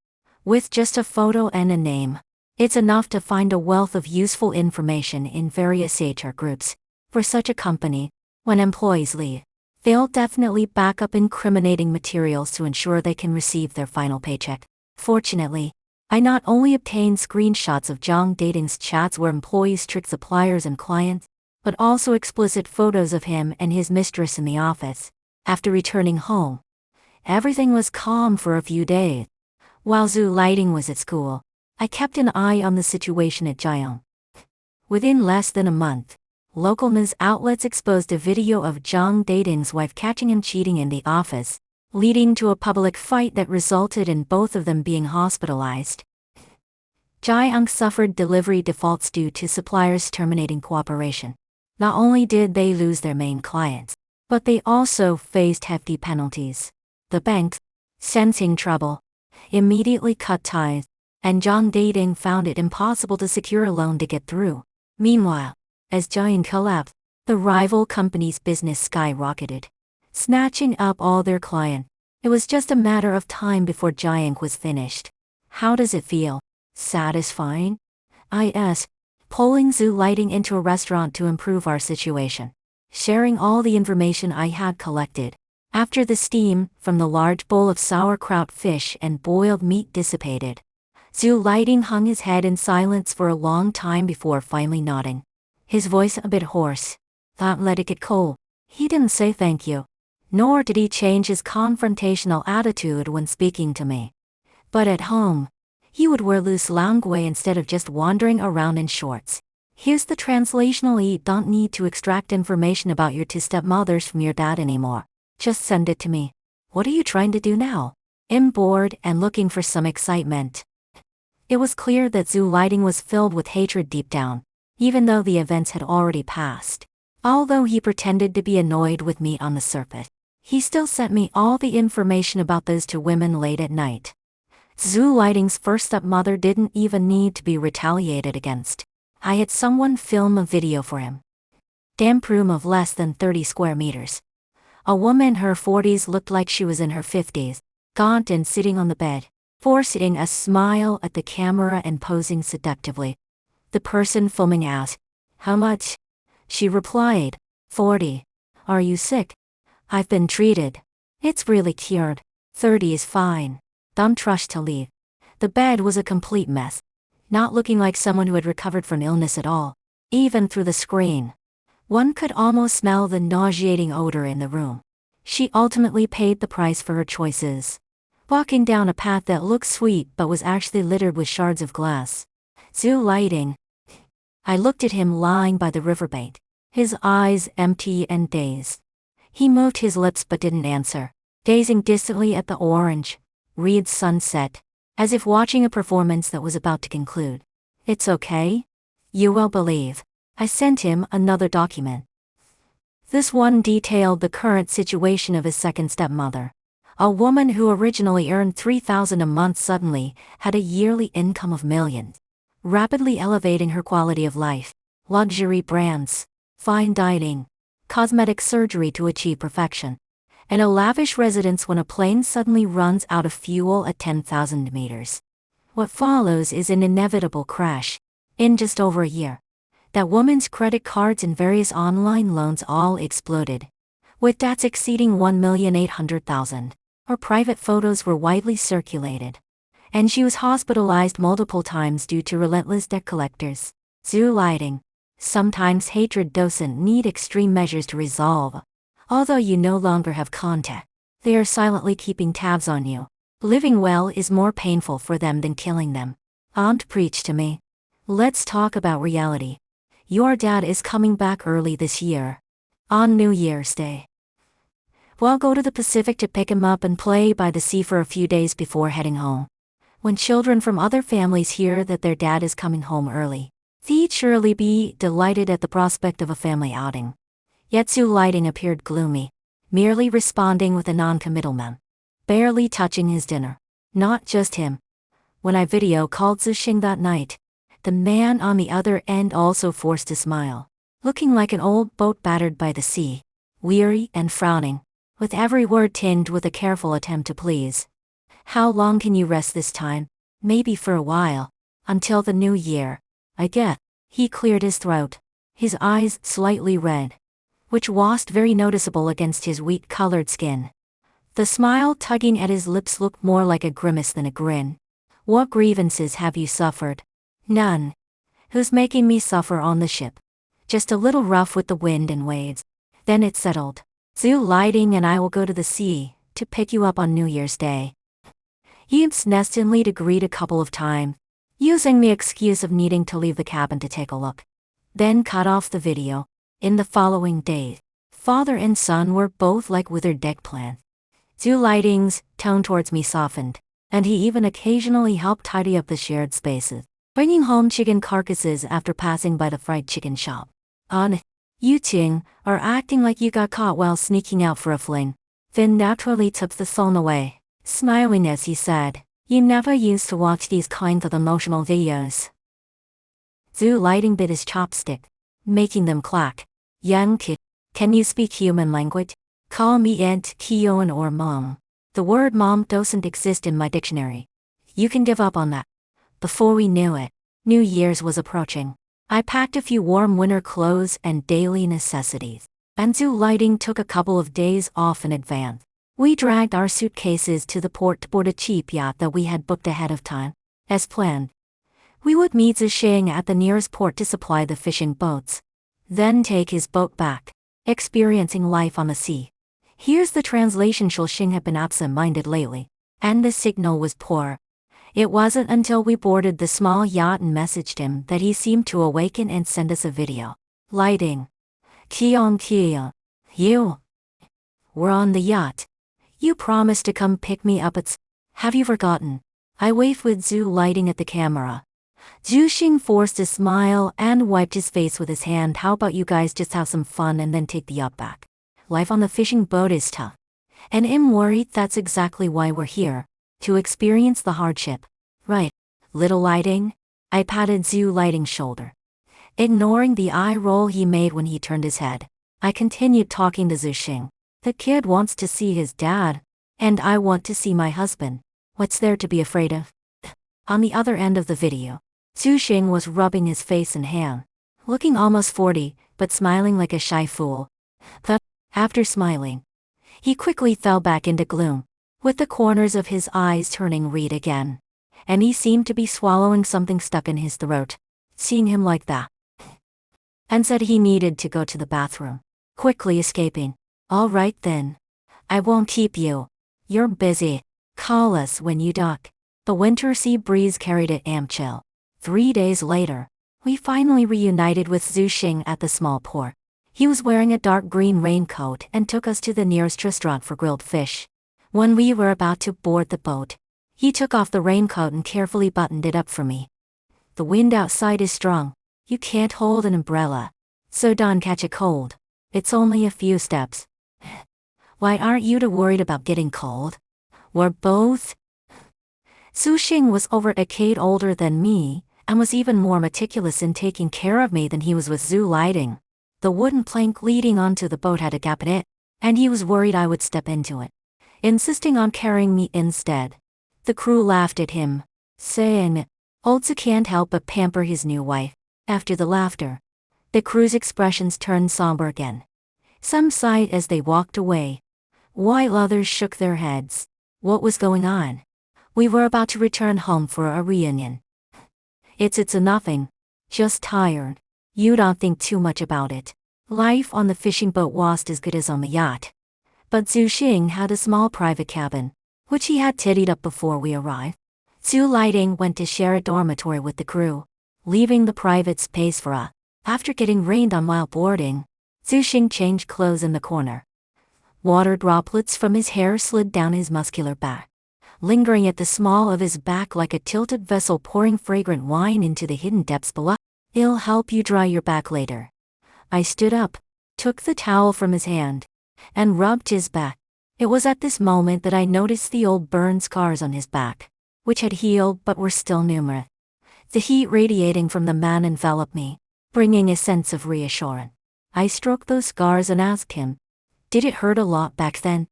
With just a photo and a name, it's enough to find a wealth of useful information in various HR groups. For such a company, when employees leave, They'll definitely back up incriminating materials to ensure they can receive their final paycheck. Fortunately, I not only obtained screenshots of Zhang Dating's chats where employees trick suppliers and clients, but also explicit photos of him and his mistress in the office. After returning home, everything was calm for a few days. While Zhu Lighting was at school, I kept an eye on the situation at Jiang. Within less than a month, local news outlets exposed a video of Zhang Dating's wife catching him cheating in the office, leading to a public fight that resulted in both of them being hospitalized. Jiang suffered delivery defaults due to suppliers terminating cooperation. Not only did they lose their main clients, but they also faced hefty penalties. The banks, sensing trouble, immediately cut ties, and Zhang Dating found it impossible to secure a loan to get through. Meanwhile, as Jiang collapsed, the rival company's business skyrocketed, snatching up all their clients. It was just a matter of time before Jiang was finished. How does it feel? Satisfying? I asked, pulling Zhu Lighting into a restaurant to improve our situation. Sharing all the information I had collected. After the steam from the large bowl of sauerkraut fish and boiled meat dissipated, Zhu Lighting hung his head in silence for a long time before finally nodding. His voice a bit hoarse. Don't let it get cold. He didn't say thank you. Nor did he change his confrontational attitude when speaking to me. But at home, he would wear loose langue instead of just wandering around in shorts. Here's the translational: you don't need to extract information about your two stepmothers from your dad anymore. Just send it to me. What are you trying to do now? I'm bored and looking for some excitement. It was clear that Zhu Lighting was filled with hatred deep down, even though the events had already passed. Although he pretended to be annoyed with me on the surface, he still sent me all the information about those two women late at night. Zhu Lighting's first stepmother didn't even need to be retaliated against. I had someone film a video for him. Damp room of less than 30 square meters. A woman in her 40s looked like she was in her 50s, gaunt and sitting on the bed, forcing a smile at the camera and posing seductively. The person filming asked, "How much?" She replied, "40. Are you sick?" "I've been treated. It's really cured. 30 is fine. Don't rush to leave." The bed was a complete mess, not looking like someone who had recovered from illness at all. Even through the screen, one could almost smell the nauseating odor in the room. She ultimately paid the price for her choices, walking down a path that looked sweet but was actually littered with shards of glass. Zhu Lighting. I looked at him lying by the riverbank, his eyes empty and dazed. He moved his lips but didn't answer, gazing distantly at the orange, red sunset, as if watching a performance that was about to conclude. "It's okay? You will believe." I sent him another document. This one detailed the current situation of his second stepmother. A woman who originally earned $3,000 a month suddenly had a yearly income of millions, rapidly elevating her quality of life. Luxury brands, fine dining, cosmetic surgery to achieve perfection, and a lavish residence when a plane suddenly runs out of fuel at 10,000 meters. What follows is an inevitable crash. In just over a year, that woman's credit cards and various online loans all exploded, with debts exceeding $1,800,000. Her private photos were widely circulated, and she was hospitalized multiple times due to relentless debt collectors. Zhu Lighting. Sometimes hatred doesn't need extreme measures to resolve. Although you no longer have contact, they are silently keeping tabs on you. Living well is more painful for them than killing them. Aunt preached to me. Let's talk about reality. Your dad is coming back early this year, on New Year's Day. We'll go to the Pacific to pick him up and play by the sea for a few days before heading home. When children from other families hear that their dad is coming home early, they'd surely be delighted at the prospect of a family outing. Yet Zhu Lighting appeared gloomy, merely responding with a non-committal mem, barely touching his dinner. Not just him. When I video called Zuxing that night, the man on the other end also forced a smile, looking like an old boat battered by the sea, weary and frowning, with every word tinged with a careful attempt to please. "How long can you rest this time?" "Maybe for a while. Until the new year, I guess." He cleared his throat, his eyes slightly red. which was very noticeable against his wheat-colored skin. The smile tugging at his lips looked more like a grimace than a grin. What grievances have you suffered? None. Who's making me suffer on the ship? Just a little rough with the wind and waves. Then it's settled. Zhu Lighting and I will go to the sea to pick you up on New Year's Day. He insistently agreed a couple of times, using the excuse of needing to leave the cabin to take a look. Then cut off the video. In the following days, father and son were both like withered deck plants. Zhu Lighting's tone towards me softened, and he even occasionally helped tidy up the shared spaces, bringing home chicken carcasses after passing by the fried chicken shop. You Ting are acting like you got caught while sneaking out for a fling. Then naturally took the phone away, smiling as he said, "You never used to watch these kinds of emotional videos." Zhu Lighting bit his chopstick, making them clack. "Young kid, can you speak human language? Call me Aunt Kion or Mom. The word mom doesn't exist in my dictionary. You can give up on that." Before we knew it, New Year's was approaching. I packed a few warm winter clothes and daily necessities, and Zhu Lighting took a couple of days off in advance. We dragged our suitcases to the port to board a cheap yacht that we had booked ahead of time. As planned, we would meet Zhisheng at the nearest port to supply the fishing boats, then take his boat back, experiencing life on the sea. Here's the translation: Zhisheng had been absent-minded lately, and the signal was poor. It wasn't until we boarded the small yacht and messaged him that he seemed to awaken and send us a video. Lighting. Kion, you. We're on the yacht. You promised to come pick me up at Have you forgotten? I waved with Zhu Lighting at the camera. Zhisheng forced a smile and wiped his face with his hand. "How about you guys just have some fun and then take the yacht back? Life on the fishing boat is tough. And I'm worried that's exactly why we're here. To experience the hardship. Right, little Lighting?" I patted Zhu Lighting's shoulder, ignoring the eye roll he made when he turned his head. I continued talking to Zhisheng. "The kid wants to see his dad, and I want to see my husband. What's there to be afraid of?" On the other end of the video, Zhisheng was rubbing his face and hand, looking almost 40, but smiling like a shy fool. But after smiling, he quickly fell back into gloom, with the corners of his eyes turning red again, and he seemed to be swallowing something stuck in his throat. Seeing him like that, and said he needed to go to the bathroom, quickly escaping. "All right then. I won't keep you. You're busy. Call us when you dock." The winter sea breeze carried it chill. 3 days later, we finally reunited with Zhisheng at the small port. He was wearing a dark green raincoat and took us to the nearest restaurant for grilled fish. When we were about to board the boat, he took off the raincoat and carefully buttoned it up for me. "The wind outside is strong. You can't hold an umbrella, so don't catch a cold. It's only a few steps." "Why aren't you too worried about getting cold? We're both..." Zhisheng was over a decade older than me, and was even more meticulous in taking care of me than he was with Zhu Lighting. The wooden plank leading onto the boat had a gap in it, and he was worried I would step into it, insisting on carrying me instead. The crew laughed at him, saying, "Old Zhu can't help but pamper his new wife." After the laughter, the crew's expressions turned somber again. Some sighed as they walked away, while others shook their heads. What was going on? We were about to return home for a reunion. It's a nothing. Just tired. You don't think too much about it. Life on the fishing boat was as good as on the yacht. But Zhisheng had a small private cabin, which he had tidied up before we arrived. Zhu Lighting went to share a dormitory with the crew, leaving the private space for us. After getting rained on while boarding, Zhisheng changed clothes in the corner. Water droplets from his hair slid down his muscular back, lingering at the small of his back like a tilted vessel pouring fragrant wine into the hidden depths below. "It'll help you dry your back later." I stood up, took the towel from his hand, and rubbed his back. It was at this moment that I noticed the old burn scars on his back, which had healed but were still numerous. The heat radiating from the man enveloped me, bringing a sense of reassurance. I stroked those scars and asked him, "Did it hurt a lot back then?"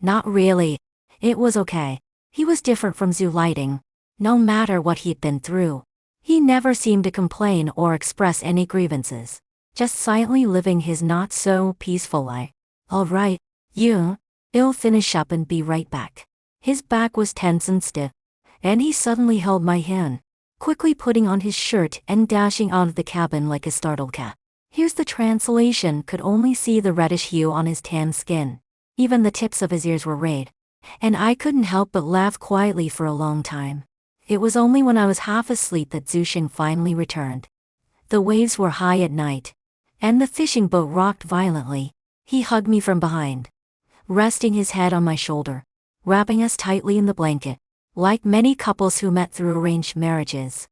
"Not really. It was okay." He was different from Zhu Lighting. No matter what he'd been through, he never seemed to complain or express any grievances. just silently living his not-so-peaceful life. "All right, I'll finish up and be right back." His back was tense and stiff, and he suddenly held my hand, quickly putting on his shirt and dashing out of the cabin like a startled cat. Here's the translation: could only see the reddish hue on his tan skin. Even the tips of his ears were red, and I couldn't help but laugh quietly for a long time. It was only when I was half asleep that Zushing finally returned. The waves were high at night, and the fishing boat rocked violently. He hugged me from behind, resting his head on my shoulder, wrapping us tightly in the blanket. Like many couples who met through arranged marriages,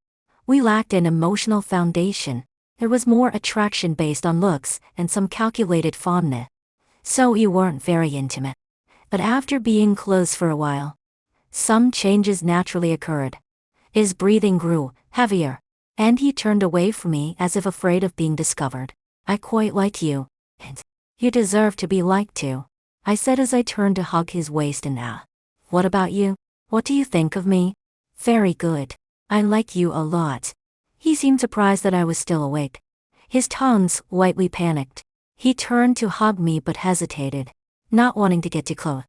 we lacked an emotional foundation. There was more attraction based on looks and some calculated fondness. So we weren't very intimate. But after being close for a while, some changes naturally occurred. His breathing grew heavier, and he turned away from me as if afraid of being discovered. "I quite like you, and you deserve to be liked too," I said as I turned to hug his waist and "What about you? What do you think of me?" "Very good. I like you a lot." He seemed surprised that I was still awake. His tones slightly panicked. He turned to hug me but hesitated, not wanting to get too close.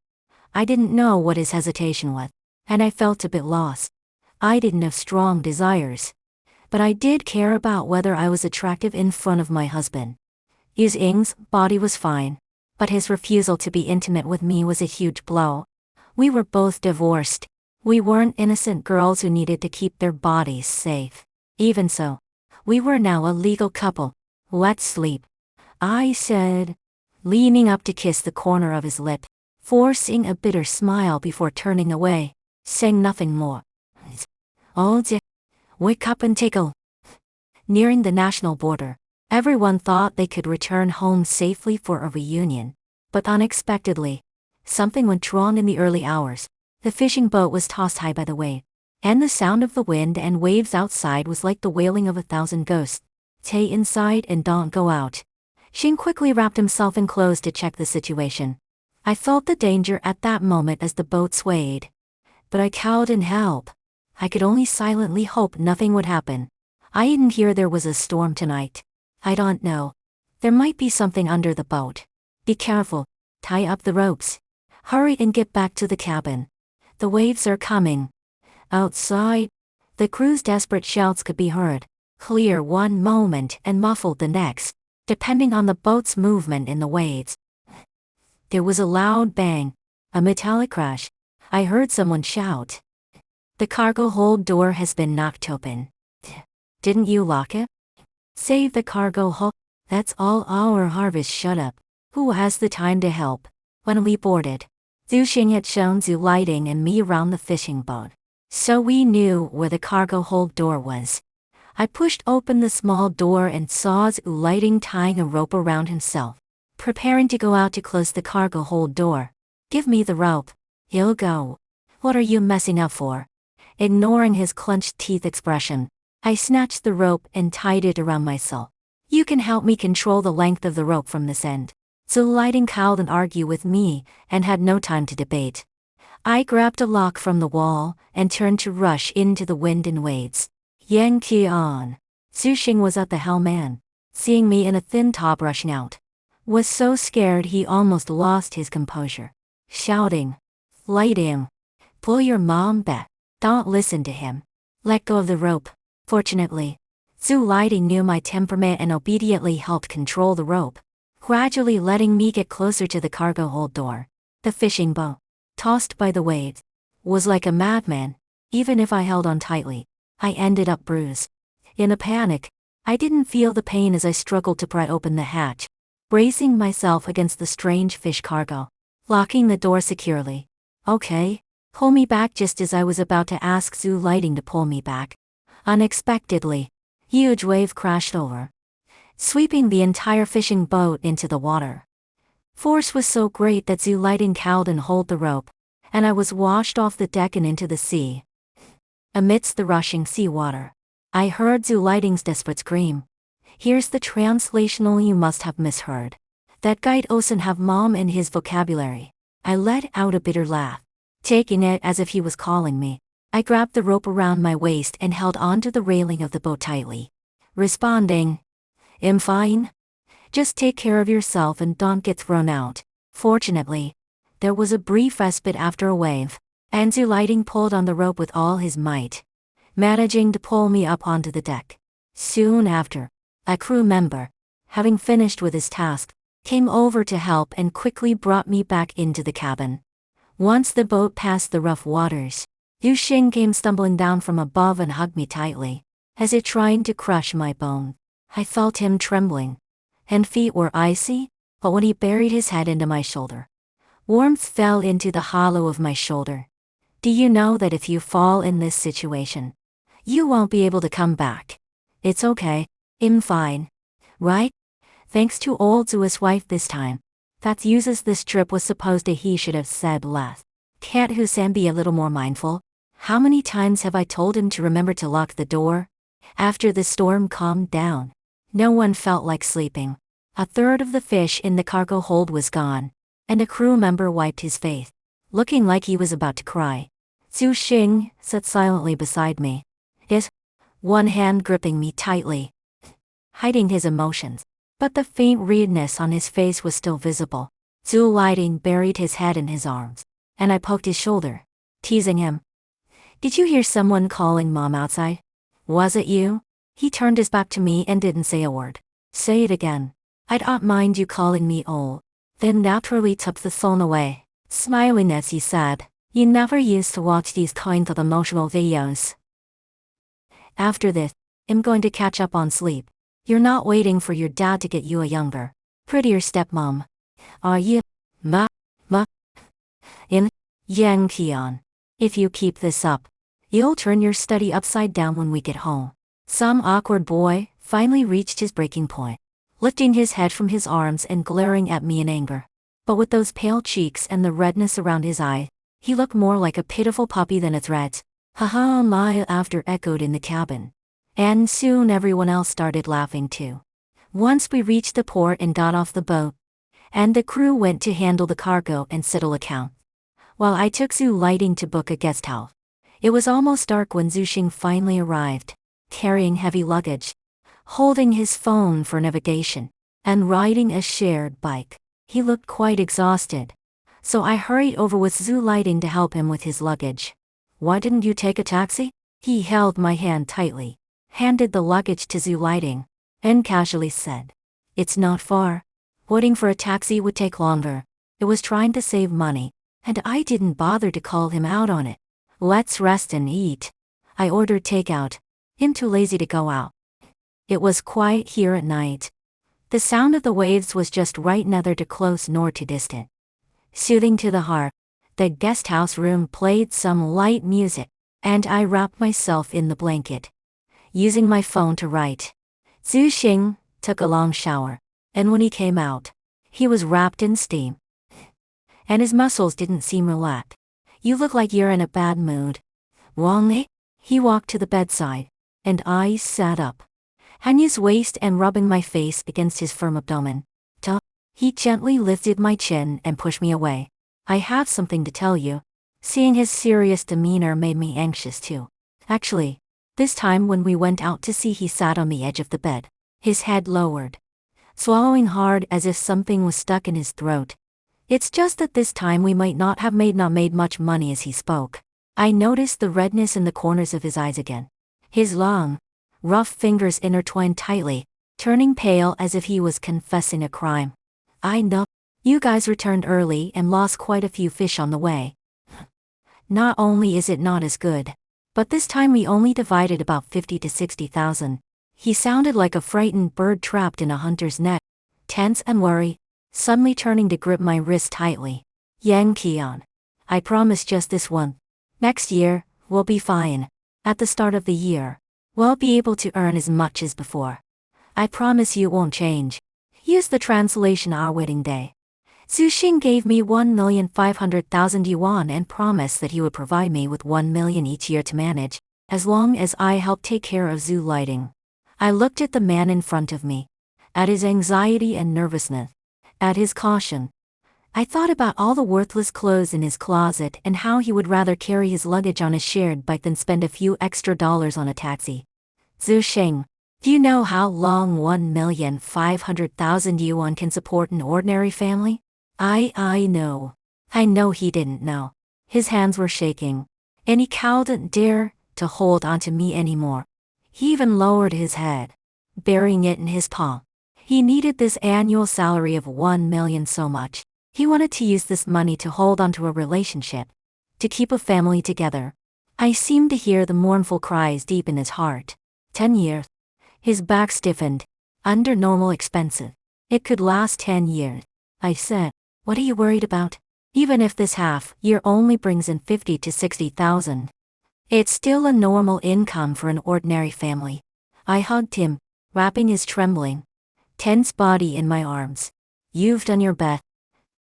I didn't know what his hesitation was, and I felt a bit lost. I didn't have strong desires, but I did care about whether I was attractive in front of my husband. Ying's body was fine, but his refusal to be intimate with me was a huge blow. We were both divorced. We weren't innocent girls who needed to keep their bodies safe. Even so, we were now a legal couple. "Let's sleep," I said, leaning up to kiss the corner of his lip, forcing a bitter smile before turning away, saying nothing more. "Oh, wake up and take a..." Nearing the national border, everyone thought they could return home safely for a reunion. But unexpectedly, something went wrong in the early hours. The fishing boat was tossed high by the wave, and the sound of the wind and waves outside was like the wailing of 1,000 ghosts. "Stay inside and don't go out." Shin quickly wrapped himself in clothes to check the situation. I felt the danger at that moment as the boat swayed, but I cowed in help. I could only silently hope nothing would happen. I didn't hear there was a storm tonight. "I don't know. There might be something under the boat. Be careful. Tie up the ropes. Hurry and get back to the cabin. The waves are coming." Outside, the crew's desperate shouts could be heard, clear one moment and muffled the next, depending on the boat's movement in the waves. There was a loud bang, a metallic crash. I heard someone shout, "The cargo hold door has been knocked open." "Didn't you lock it?" "Save the cargo hold. That's all our harvest." "Shut up. Who has the time to help?" When we boarded, Zushing had shown Zhu Lighting and me around the fishing boat, so we knew where the cargo hold door was. I pushed open the small door and saw Zhu Lighting tying a rope around himself, preparing to go out to close the cargo hold door. "Give me the rope." "He'll go." "What are you messing up for?" Ignoring his clenched teeth expression, I snatched the rope and tied it around myself. "You can help me control the length of the rope from this end." Zhu Lighting cowed and argued with me, and had no time to debate. I grabbed a lock from the wall and turned to rush into the wind and waves. "Yang Qian." Zushing was at the helm and, seeing me in a thin top rushing out, was so scared he almost lost his composure, shouting, "Lighting, pull your mom back. Don't listen to him. Let go of the rope." Fortunately, Zhu Lighting knew my temperament and obediently helped control the rope, gradually letting me get closer to the cargo hold door. The fishing boat, tossed by the waves, was like a madman. Even if I held on tightly, I ended up bruised. In a panic, I didn't feel the pain as I struggled to pry open the hatch, bracing myself against the strange fish cargo, locking the door securely. "Okay, pull me back." Just as I was about to ask Zhu Lighting to pull me back, unexpectedly, huge wave crashed over, sweeping the entire fishing boat into the water. Force was so great that Zhu Lighting cowed and hauled the rope, and I was washed off the deck and into the sea. Amidst the rushing seawater, I heard Zhu Lighting's desperate scream. Here's the translational you must have misheard. That guy doesn't have mom in his vocabulary. I let out a bitter laugh, taking it as if he was calling me. I grabbed the rope around my waist and held onto the railing of the boat tightly, responding, "I'm fine." Just take care of yourself and don't get thrown out. Fortunately, there was a brief respite after a wave, and Zhu Lighting pulled on the rope with all his might, managing to pull me up onto the deck. Soon after, a crew member, having finished with his task, came over to help and quickly brought me back into the cabin. Once the boat passed the rough waters, Yu Xing came stumbling down from above and hugged me tightly, as if trying to crush my bone. I felt him trembling, and feet were icy, but when he buried his head into my shoulder, warmth fell into the hollow of my shoulder. Do you know that if you fall in this situation, you won't be able to come back? It's okay, I'm fine. Right? Thanks to old Zua's wife this time. That uses this trip was supposed to he should have said less. Can't Husan be a little more mindful? How many times have I told him to remember to lock the door? After the storm calmed down, no one felt like sleeping. A third of the fish in the cargo hold was gone, and a crew member wiped his face, looking like he was about to cry. Zhu Xing sat silently beside me, his one hand gripping me tightly, hiding his emotions, but the faint redness on his face was still visible. Zhu Lighting buried his head in his arms, and I poked his shoulder, teasing him. Did you hear someone calling Mom outside? Was it you? He turned his back to me and didn't say a word. Say it again. I don't mind you calling me old. Then naturally took the phone away, smiling as he said, you never used to watch these kinds of emotional videos. After this, I'm going to catch up on sleep. You're not waiting for your dad to get you a younger, prettier stepmom, are you? In Yang Qian. If you keep this up, you'll turn your study upside down when we get home. Some awkward boy finally reached his breaking point, lifting his head from his arms and glaring at me in anger. But with those pale cheeks and the redness around his eye, he looked more like a pitiful puppy than a threat. Haha, my laughter echoed in the cabin. And soon everyone else started laughing too. Once we reached the port and got off the boat, and the crew went to handle the cargo and settle accounts, while I took Zhu Lighting to book a guest house. It was almost dark when Zhu Xing finally arrived, carrying heavy luggage, holding his phone for navigation, and riding a shared bike. He looked quite exhausted, so I hurried over with Zhu Lighting to help him with his luggage. Why didn't you take a taxi? He held my hand tightly, handed the luggage to Zhu Lighting, and casually said, it's not far. Waiting for a taxi would take longer. It was trying to save money, and I didn't bother to call him out on it. Let's rest and eat. I ordered takeout. I'm too lazy to go out. It was quiet here at night. The sound of the waves was just right, neither too close nor too distant. Soothing to the heart, the guest house room played some light music, and I wrapped myself in the blanket, using my phone to write. Zhu Xing took a long shower, and when he came out, he was wrapped in steam, and his muscles didn't seem relaxed. You look like you're in a bad mood. Wang Li? He walked to the bedside, and I sat up, hanging his waist and rubbing my face against his firm abdomen. He gently lifted my chin and pushed me away. I have something to tell you. Seeing his serious demeanor made me anxious too. Actually, this time when we went out to sea, he sat on the edge of the bed, his head lowered, swallowing hard as if something was stuck in his throat. It's just that this time we might not have made much money. As he spoke, I noticed the redness in the corners of his eyes again. His long, rough fingers intertwined tightly, turning pale as if he was confessing a crime. I know. You guys returned early and lost quite a few fish on the way. Not only is it not as good, but this time we only divided about 50 to 60,000. He sounded like a frightened bird trapped in a hunter's net, tense and worried, suddenly turning to grip my wrist tightly. Yang Qian, I promise just this one. Next year, we'll be fine. At the start of the year, we'll be able to earn as much as before. I promise you won't change. Use the translation our wedding day. Zhu Xing gave me 1,500,000 yuan and promised that he would provide me with 1 million each year to manage, as long as I helped take care of Zhu Lighting. I looked at the man in front of me, at his anxiety and nervousness, at his caution. I thought about all the worthless clothes in his closet and how he would rather carry his luggage on a shared bike than spend a few extra dollars on a taxi. Zhu Xing, Do you know how long 1,500,000 yuan can support an ordinary family? I know. I know he didn't know. His hands were shaking, and he couldn't dare to hold onto me anymore. He even lowered his head, burying it in his palm. He needed this annual salary of 1 million so much. He wanted to use this money to hold onto a relationship, to keep a family together. I seemed to hear the mournful cries deep in his heart. 10 years. His back stiffened. Under normal expenses, it could last 10 years. I said, what are you worried about? Even if this half year only brings in 50 to 60,000. It's still a normal income for an ordinary family. I hugged him, wrapping his trembling, tense body in my arms. You've done your best.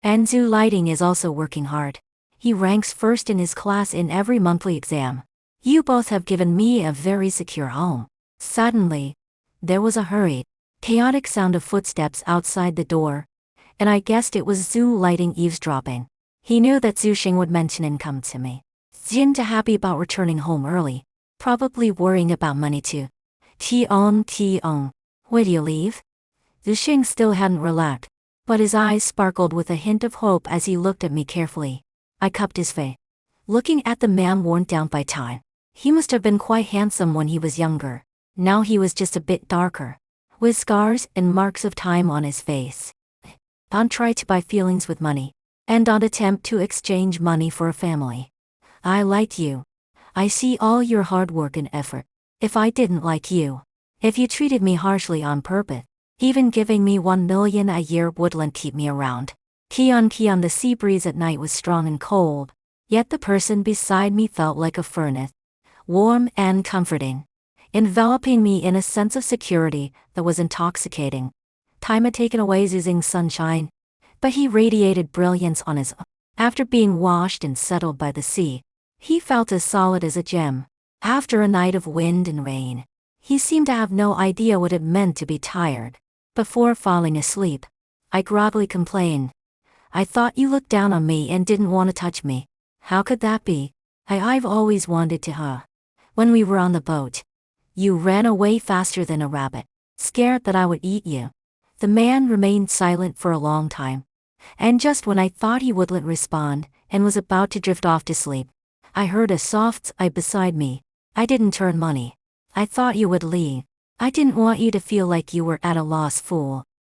Anzu Lighting is also working hard. He ranks first in his class in every monthly exam. You both have given me a very secure home. Suddenly, there was a hurried, chaotic sound of footsteps outside the door, and I guessed it was Zhu Lighting eavesdropping. He knew that Zhu Xing would mention income to me. Seemed happy about returning home early, probably worrying about money too. Tiong, will you leave? Zhu Xing still hadn't relaxed, but his eyes sparkled with a hint of hope as he looked at me carefully. I cupped his face, looking at the man worn down by time. He must have been quite handsome when he was younger. Now he was just a bit darker, with scars and marks of time on his face. Don't try to buy feelings with money, and don't attempt to exchange money for a family. I like you. I see all your hard work and effort. If I didn't like you, if you treated me harshly on purpose, even giving me 1 million a year wouldn't keep me around. Kion, the sea breeze at night was strong and cold, yet the person beside me felt like a furnace, warm and comforting, enveloping me in a sense of security that was intoxicating. Time had taken away Zhu Xing's sunshine, but he radiated brilliance on his own. After being washed and settled by the sea, he felt as solid as a gem. After a night of wind and rain, he seemed to have no idea what it meant to be tired. Before falling asleep, I groggily complained. I thought you looked down on me and didn't want to touch me. How could that be? I've always wanted to, When we were on the boat, you ran away faster than a rabbit, scared that I would eat you. The man remained silent for a long time, and just when I thought he wouldn't respond and was about to drift off to sleep, I heard a soft sigh beside me. I didn't turn money. I thought you would leave. I didn't want you to feel like you were at a loss, fool.